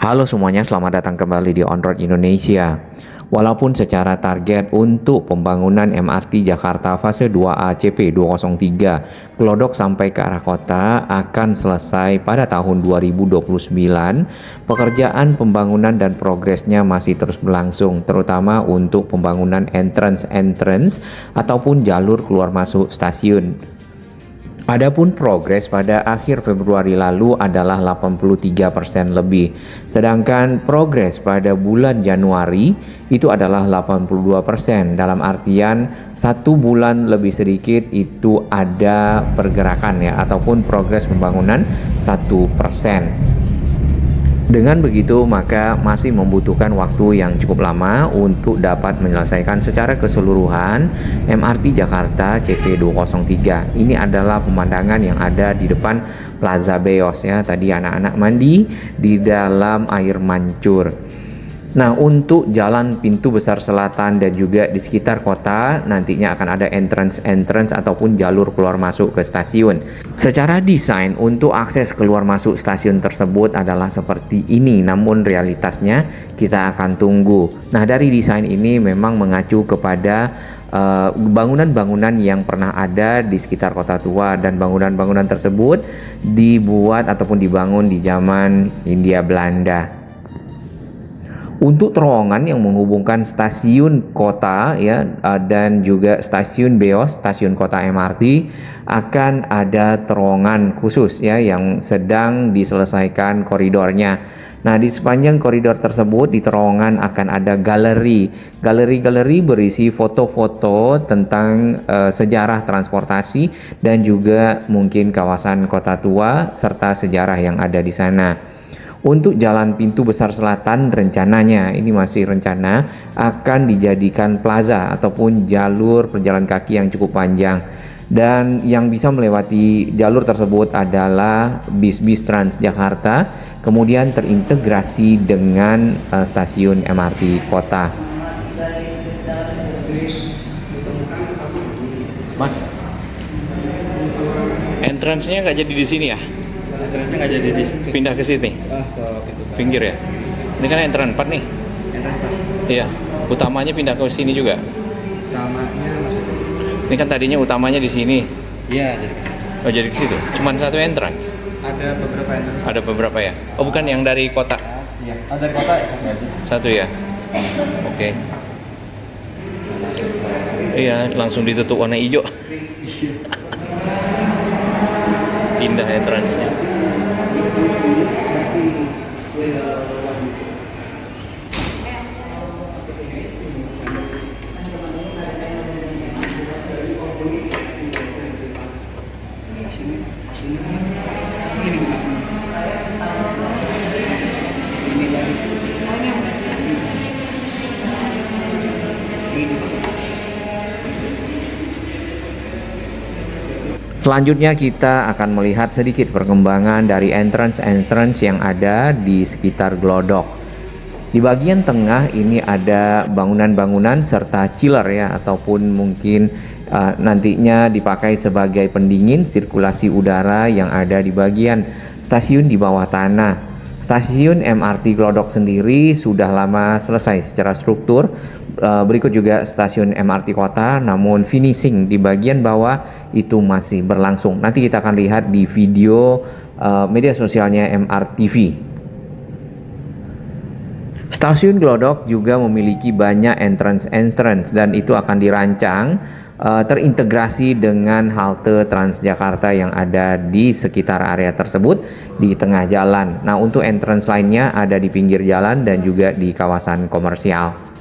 Halo semuanya, selamat datang kembali di On Road Indonesia. Walaupun secara target untuk pembangunan MRT Jakarta fase 2A CP 203 Glodok sampai ke arah kota akan selesai pada tahun 2029, pekerjaan pembangunan dan progresnya masih terus berlangsung, terutama untuk pembangunan entrance ataupun jalur keluar masuk stasiun. Adapun progres pada akhir Februari lalu adalah 83% lebih, sedangkan progres pada bulan Januari itu adalah 82%, dalam artian 1 bulan lebih sedikit itu ada pergerakan ya, ataupun progres pembangunan 1%. Dengan begitu, maka masih membutuhkan waktu yang cukup lama untuk dapat menyelesaikan secara keseluruhan MRT Jakarta CP 203. Ini adalah pemandangan yang ada di depan Plaza Beos ya. Tadi anak-anak mandi di dalam air mancur. Nah, untuk jalan pintu besar selatan dan juga di sekitar kota nantinya akan ada entrance ataupun jalur keluar masuk ke stasiun. Secara desain untuk akses keluar masuk stasiun tersebut adalah seperti ini, namun realitasnya kita akan tunggu. Nah, dari desain ini memang mengacu kepada bangunan-bangunan yang pernah ada di sekitar kota tua, dan bangunan-bangunan tersebut dibuat ataupun dibangun di zaman Hindia Belanda. Untuk terowongan yang menghubungkan stasiun kota ya dan juga stasiun Beos, stasiun kota MRT, akan ada terowongan khusus ya yang sedang diselesaikan koridornya. Nah, di sepanjang koridor tersebut di terowongan akan ada galeri berisi foto-foto tentang sejarah transportasi dan juga mungkin kawasan kota tua serta sejarah yang ada di sana. Untuk jalan pintu besar selatan rencananya, ini masih rencana, akan dijadikan plaza ataupun jalur pejalan kaki yang cukup panjang. Dan yang bisa melewati jalur tersebut adalah bis-bis Transjakarta, kemudian terintegrasi dengan stasiun MRT kota. Mas, entrance-nya nggak jadi di sini ya? Entrance-nya nggak jadi di situ. Pindah ke sini, Ke pintu pinggir ya? Ini kan entrance 4 nih. entrance Iya, utamanya pindah ke sini juga. utamanya masuk. Ini kan tadinya utamanya di sini. Iya, jadi ke situ. Oh, jadi ke situ. Cuman satu entrance. Ada beberapa entrance. Ada beberapa ya? Oh, bukan yang dari kota. Iya, dari kota ya satu aja sih. Satu ya? Oke. Iya, langsung ditutup warna hijau. Pindah entrance-nya. Selanjutnya kita akan melihat sedikit perkembangan dari entrance yang ada di sekitar Glodok. Di bagian tengah ini ada bangunan-bangunan serta chiller ya, ataupun mungkin nantinya dipakai sebagai pendingin sirkulasi udara yang ada di bagian stasiun di bawah tanah. Stasiun MRT Glodok sendiri sudah lama selesai secara struktur. Berikut juga stasiun MRT kota, namun finishing di bagian bawah itu masih berlangsung. Nanti kita akan lihat di video media sosialnya MRTV. Stasiun Glodok juga memiliki banyak entrance dan itu akan dirancang terintegrasi dengan halte Transjakarta yang ada di sekitar area tersebut di tengah jalan. Nah, untuk entrance lainnya ada di pinggir jalan dan juga di kawasan komersial.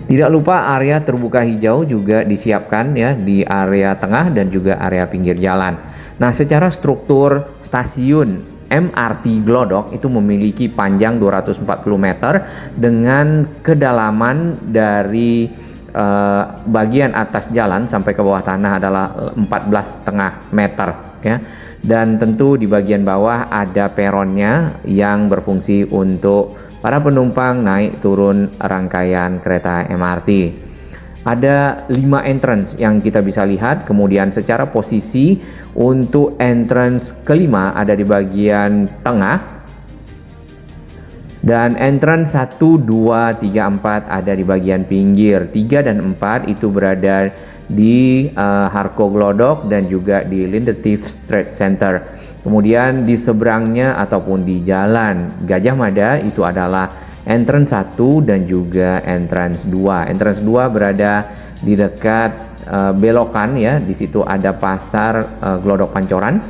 Tidak lupa area terbuka hijau juga disiapkan ya di area tengah dan juga area pinggir jalan. Nah, secara struktur stasiun MRT Glodok itu memiliki panjang 240 meter dengan kedalaman dari bagian atas jalan sampai ke bawah tanah adalah 14,5 meter ya. Dan tentu di bagian bawah ada peronnya yang berfungsi untuk para penumpang naik turun rangkaian kereta MRT. Ada 5 entrance yang kita bisa lihat. Kemudian secara posisi untuk entrance kelima ada di bagian tengah. Dan entrance 1, 2, 3, 4 ada di bagian pinggir. 3 dan 4 itu berada di Harko Glodok dan juga di Lindetif Trade Center. Kemudian di seberangnya ataupun di jalan Gajah Mada itu adalah entrance 1 dan juga entrance 2. Entrance 2 berada di dekat belokan ya. Di situ ada pasar Glodok Pancoran.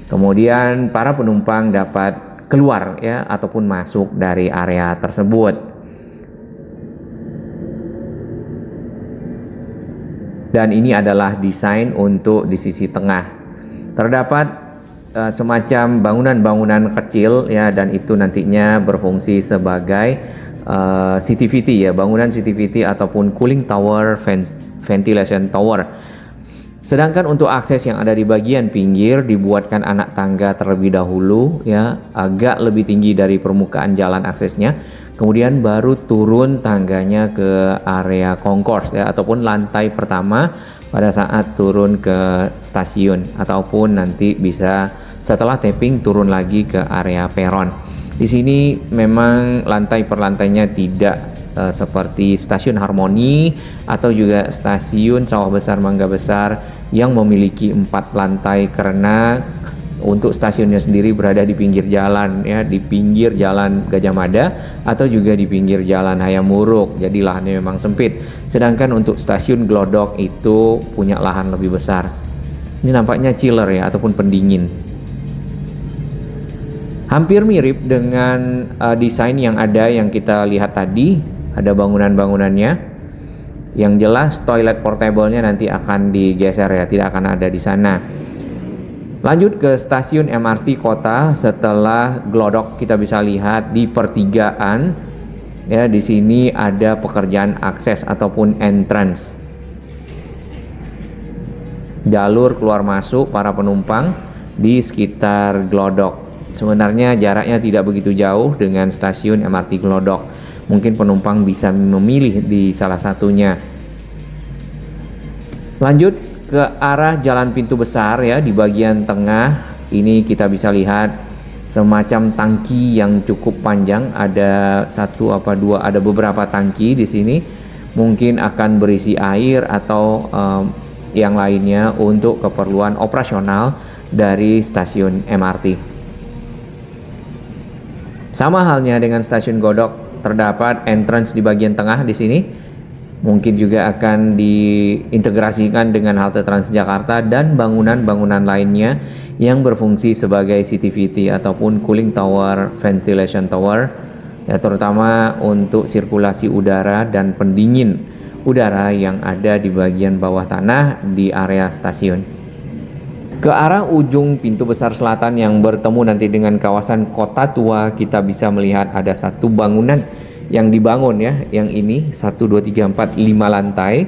Kemudian para penumpang dapat keluar ya ataupun masuk dari area tersebut. Dan ini adalah desain untuk di sisi tengah. Terdapat semacam bangunan-bangunan kecil ya, dan itu nantinya berfungsi sebagai CTVT ya, bangunan CTVT ataupun cooling tower, ventilation tower. Sedangkan untuk akses yang ada di bagian pinggir dibuatkan anak tangga terlebih dahulu ya, agak lebih tinggi dari permukaan jalan aksesnya. Kemudian baru turun tangganya ke area concourse ya, ataupun lantai pertama pada saat turun ke stasiun, ataupun nanti bisa setelah tapping turun lagi ke area peron. Di sini memang lantai per lantainya tidak seperti stasiun Harmoni atau juga stasiun Sawah Besar Mangga Besar yang memiliki 4 lantai, karena untuk stasiunnya sendiri berada di pinggir jalan ya, di pinggir jalan Gajah Mada atau juga di pinggir jalan Hayam Wuruk. Jadi lahannya memang sempit. Sedangkan untuk stasiun Glodok itu punya lahan lebih besar. Ini nampaknya chiller ya, ataupun pendingin. Hampir mirip dengan desain yang ada yang kita lihat tadi. Ada bangunan-bangunannya. Yang jelas toilet portable-nya nanti akan digeser ya, tidak akan ada di sana. Lanjut ke stasiun MRT kota. Setelah Glodok kita bisa lihat di pertigaan ya, di sini ada pekerjaan akses ataupun entrance, jalur keluar masuk para penumpang di sekitar Glodok. Sebenarnya jaraknya tidak begitu jauh dengan stasiun MRT Glodok. Mungkin penumpang bisa memilih di salah satunya. Lanjut ke arah jalan pintu besar ya, di bagian tengah ini kita bisa lihat semacam tangki yang cukup panjang. Ada ada beberapa tangki di sini, mungkin akan berisi air atau yang lainnya untuk keperluan operasional dari stasiun MRT. Sama halnya dengan stasiun Glodok, terdapat entrance di bagian tengah di sini. Mungkin juga akan diintegrasikan dengan halte Transjakarta dan bangunan-bangunan lainnya yang berfungsi sebagai CTVT ataupun cooling tower, ventilation tower ya, terutama untuk sirkulasi udara dan pendingin udara yang ada di bagian bawah tanah di area stasiun. Ke arah ujung pintu besar selatan yang bertemu nanti dengan kawasan Kota Tua, kita bisa melihat ada satu bangunan yang dibangun ya, yang ini 1, 2, 3, 4, 5 lantai,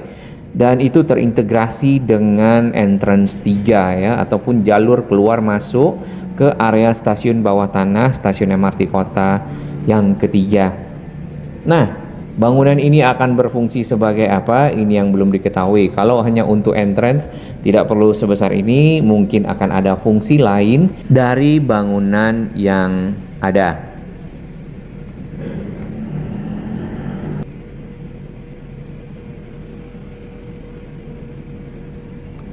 dan itu terintegrasi dengan entrance 3 ya, ataupun jalur keluar masuk ke area stasiun bawah tanah, stasiun MRT kota yang ketiga. Nah, bangunan ini akan berfungsi sebagai apa? Ini yang belum diketahui. Kalau hanya untuk entrance tidak perlu sebesar ini, mungkin akan ada fungsi lain dari bangunan yang ada.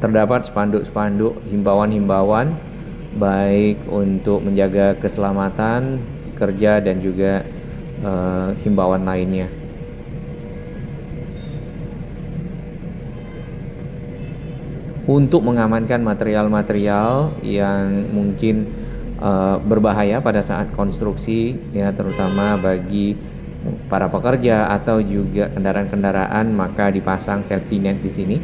Terdapat spanduk-spanduk himbauan-himbauan baik untuk menjaga keselamatan kerja dan juga himbauan lainnya. Untuk mengamankan material-material yang mungkin berbahaya pada saat konstruksi ya, terutama bagi para pekerja atau juga kendaraan-kendaraan, maka dipasang safety net di sini.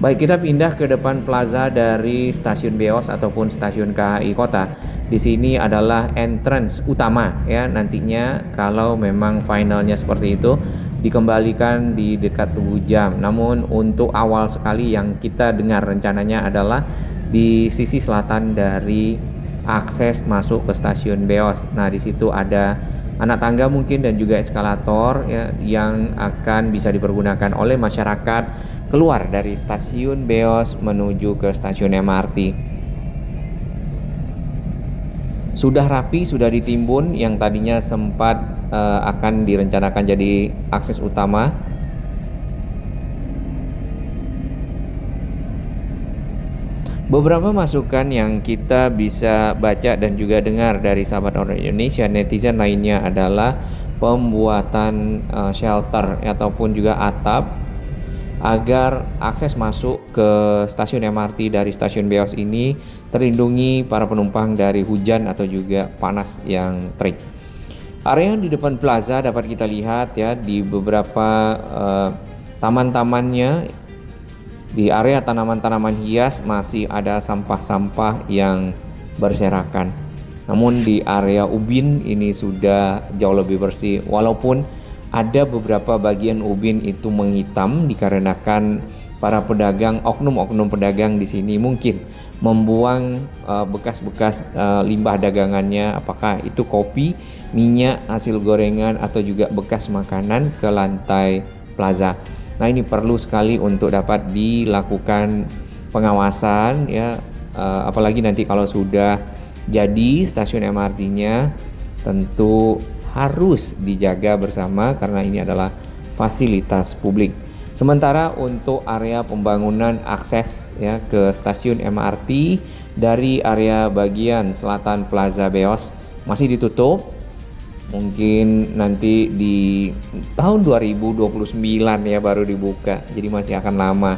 Baik, kita pindah ke depan plaza dari stasiun Beos ataupun stasiun KHI Kota. Di sini adalah entrance utama ya, nantinya kalau memang finalnya seperti itu dikembalikan di dekat Tugu Jam. Namun untuk awal sekali yang kita dengar rencananya adalah di sisi selatan dari akses masuk ke stasiun Beos. Nah, di situ ada anak tangga mungkin dan juga eskalator ya, yang akan bisa dipergunakan oleh masyarakat keluar dari stasiun Beos menuju ke stasiun MRT. Sudah rapi, sudah ditimbun yang tadinya sempat akan direncanakan jadi akses utama. Beberapa masukan yang kita bisa baca dan juga dengar dari sahabat orang Indonesia, netizen lainnya adalah pembuatan shelter ataupun juga atap agar akses masuk ke stasiun MRT dari stasiun Beos ini terlindungi para penumpang dari hujan atau juga panas yang terik. Area di depan plaza dapat kita lihat ya, di beberapa taman-tamannya, di area tanaman-tanaman hias masih ada sampah-sampah yang berserakan. Namun di area ubin ini sudah jauh lebih bersih, walaupun ada beberapa bagian ubin itu menghitam dikarenakan para pedagang, oknum-oknum pedagang di sini mungkin membuang bekas-bekas limbah dagangannya, apakah itu kopi, minyak, hasil gorengan atau juga bekas makanan ke lantai plaza. Nah, ini perlu sekali untuk dapat dilakukan pengawasan ya, apalagi nanti kalau sudah jadi stasiun MRT-nya tentu harus dijaga bersama karena ini adalah fasilitas publik. Sementara untuk area pembangunan akses ya ke stasiun MRT dari area bagian selatan Plaza Beos masih ditutup. Mungkin nanti di tahun 2029 ya baru dibuka. Jadi masih akan lama.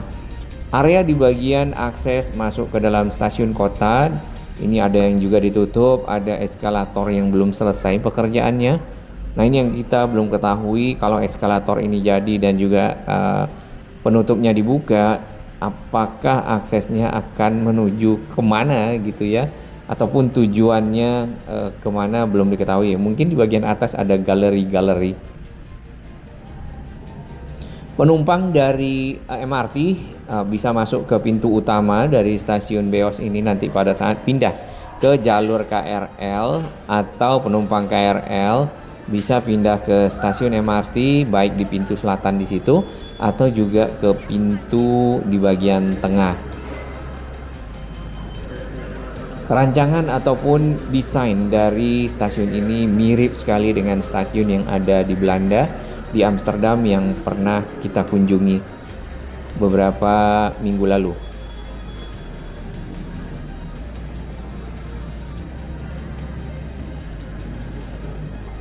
Area di bagian akses masuk ke dalam stasiun kota ini ada yang juga ditutup, ada eskalator yang belum selesai pekerjaannya. Nah, ini yang kita belum ketahui kalau eskalator ini jadi dan juga penutupnya dibuka, apakah aksesnya akan menuju kemana gitu ya, ataupun tujuannya kemana belum diketahui. Mungkin di bagian atas ada galeri-galeri. Penumpang dari MRT bisa masuk ke pintu utama dari stasiun Beos ini nanti pada saat pindah ke jalur KRL, atau penumpang KRL bisa pindah ke stasiun MRT baik di pintu selatan di situ atau juga ke pintu di bagian tengah. Rancangan ataupun desain dari stasiun ini mirip sekali dengan stasiun yang ada di Belanda, di Amsterdam yang pernah kita kunjungi beberapa minggu lalu.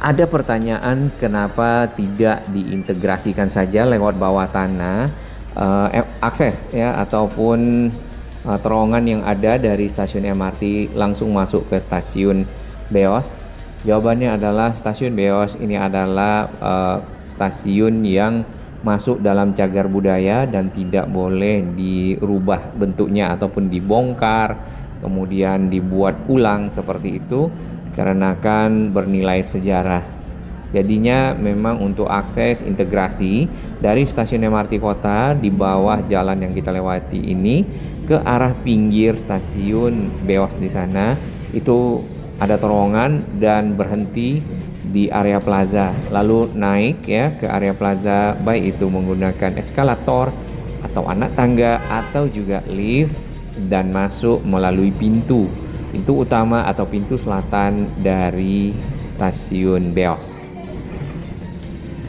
Ada pertanyaan kenapa tidak diintegrasikan saja lewat bawah tanah akses ya ataupun terowongan yang ada dari stasiun MRT langsung masuk ke stasiun Beos. Jawabannya adalah stasiun Beos ini adalah stasiun yang masuk dalam cagar budaya dan tidak boleh dirubah bentuknya ataupun dibongkar kemudian dibuat ulang seperti itu karena kan bernilai sejarah. Jadinya memang untuk akses integrasi dari stasiun MRT kota di bawah jalan yang kita lewati ini ke arah pinggir stasiun Beos di sana itu ada terowongan dan berhenti di area plaza, lalu naik ya ke area plaza baik itu menggunakan eskalator atau anak tangga atau juga lift dan masuk melalui pintu utama atau pintu selatan dari stasiun Beos.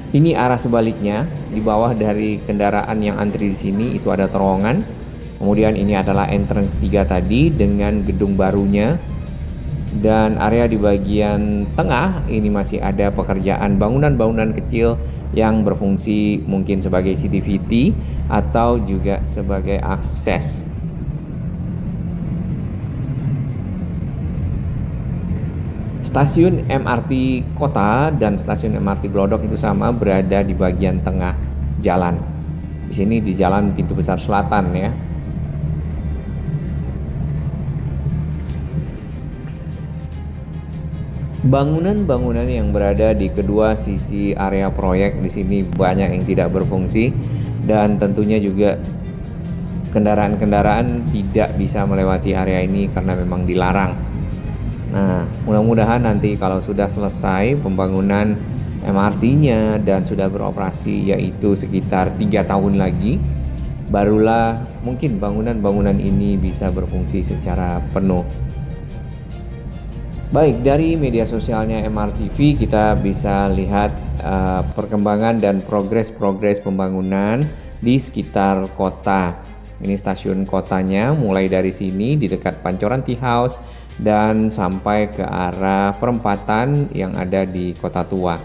Ini arah sebaliknya, di bawah dari kendaraan yang antri di sini itu ada terowongan. Kemudian ini adalah entrance 3 tadi dengan gedung barunya. Dan area di bagian tengah ini masih ada pekerjaan bangunan-bangunan kecil yang berfungsi mungkin sebagai CCTV atau juga sebagai akses. Stasiun MRT kota dan stasiun MRT Glodok itu sama, berada di bagian tengah jalan. Di sini di jalan pintu besar selatan ya. Bangunan-bangunan yang berada di kedua sisi area proyek di sini banyak yang tidak berfungsi dan tentunya juga kendaraan-kendaraan tidak bisa melewati area ini karena memang dilarang. Nah, mudah-mudahan nanti kalau sudah selesai pembangunan MRT-nya dan sudah beroperasi, yaitu sekitar 3 tahun lagi, barulah mungkin bangunan-bangunan ini bisa berfungsi secara penuh. Baik, dari media sosialnya MRTV kita bisa lihat perkembangan dan progres pembangunan di sekitar kota. Ini stasiun kotanya, mulai dari sini di dekat Pancoran Tea House dan sampai ke arah perempatan yang ada di Kota Tua.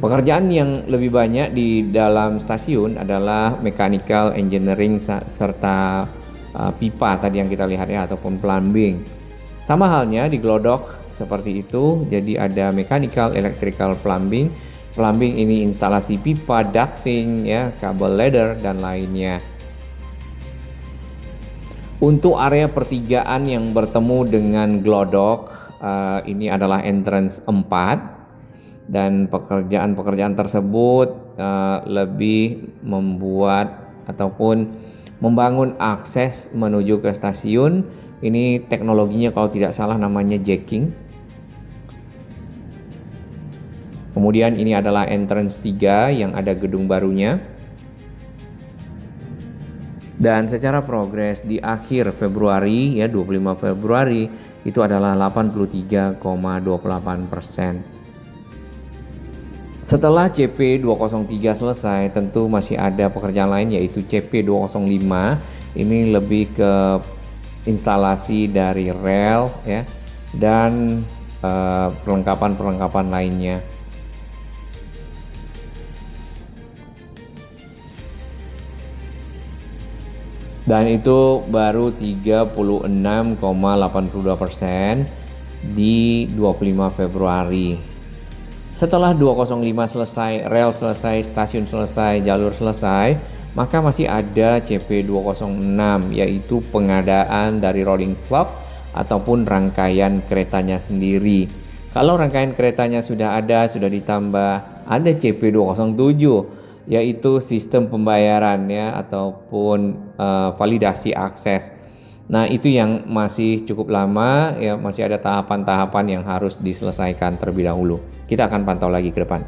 Pekerjaan yang lebih banyak di dalam stasiun adalah mechanical engineering serta pipa tadi yang kita lihat ya, ataupun plumbing. Sama halnya di Glodok seperti itu, jadi ada mechanical, electrical, plumbing. Plumbing ini instalasi pipa, ducting, ya, kabel ladder dan lainnya. Untuk area pertigaan yang bertemu dengan Glodok, ini adalah entrance 4 dan pekerjaan-pekerjaan tersebut lebih membuat ataupun membangun akses menuju ke stasiun. Ini teknologinya kalau tidak salah namanya jacking. Kemudian ini adalah entrance 3 yang ada gedung barunya. Dan secara progres di akhir Februari ya 25 Februari itu adalah 83,28%. Setelah CP203 selesai, tentu masih ada pekerjaan lain yaitu CP205. Ini lebih ke instalasi dari rel ya dan perlengkapan-perlengkapan lainnya. Dan itu baru 36,82% di 25 Februari. Setelah 205 selesai, rel selesai, stasiun selesai, jalur selesai, maka masih ada CP206 yaitu pengadaan dari rolling stock ataupun rangkaian keretanya sendiri. Kalau rangkaian keretanya sudah ada, sudah ditambah, ada CP207 yaitu sistem pembayaran ya ataupun validasi akses. Nah, itu yang masih cukup lama ya, masih ada tahapan-tahapan yang harus diselesaikan terlebih dahulu. Kita akan pantau lagi ke depan.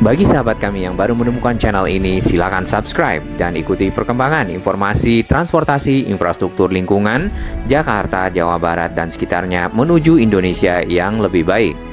Bagi sahabat kami yang baru menemukan channel ini, silakan subscribe dan ikuti perkembangan informasi transportasi infrastruktur lingkungan Jakarta, Jawa Barat, dan sekitarnya menuju Indonesia yang lebih baik.